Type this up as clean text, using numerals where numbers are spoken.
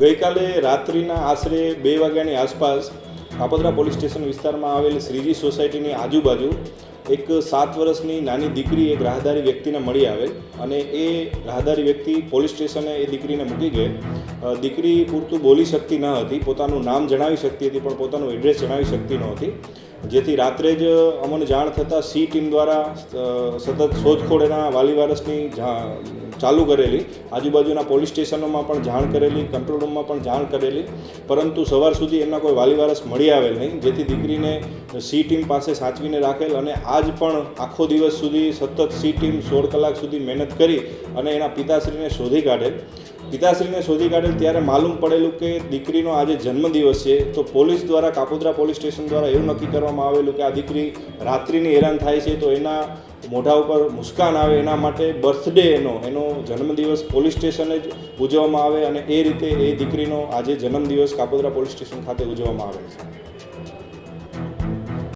ગઈકાલે રાત્રિના આશરે 2 વાગ્યાની આસપાસ કાપોદ્રા પોલીસ સ્ટેશન વિસ્તારમાં આવેલ શ્રીજી સોસાયટીની આજુબાજુ એક 7 વર્ષની નાની દીકરી એક રાહદારી વ્યક્તિને મળી આવેલ અને એ રાહદારી વ્યક્તિ પોલીસ સ્ટેશને એ દીકરીને મૂકી ગઈ. દીકરી પૂરતું બોલી શકતી ન હતી, પોતાનું નામ જણાવી શકતી હતી પણ પોતાનું એડ્રેસ જણાવી શકતી નહોતી, જેથી રાત્રે જ અમને જાણ થતાં સી ટીમ દ્વારા સતત શોધખોળ એના વાલી વારસની ચાલુ કરેલી, આજુબાજુના પોલીસ સ્ટેશનોમાં પણ જાણ કરેલી, કંટ્રોલ રૂમમાં પણ જાણ કરેલી, પરંતુ સવાર સુધી એમના કોઈ વાલી વારસ મળી આવેલ નહીં, જેથી દીકરીને સી ટીમ પાસે સાચવીને રાખેલ અને આજ પણ આખો દિવસ સુધી સતત સી ટીમ 16 કલાક સુધી મહેનત કરી અને એના પિતાશ્રીને શોધી કાઢેલ. પિતાશ્રીને શોધી કાઢેલ ત્યારે માલુમ પડેલું કે દીકરીનો આજે જન્મદિવસ છે. તો પોલીસ દ્વારા, કાપોદ્રા પોલીસ સ્ટેશન દ્વારા એવું નક્કી કરવામાં આવેલું કે આ દીકરી રાત્રિની હેરાન થાય છે તો એના મોઢા ઉપર મુસ્કાન આવે એના માટે બર્થડે એનો જન્મદિવસ પોલીસ સ્ટેશને જ ઉજવવામાં આવે અને એ રીતે એ દીકરીનો આજે જન્મદિવસ કાપોદ્રા પોલીસ સ્ટેશન ખાતે ઉજવવામાં આવે છે.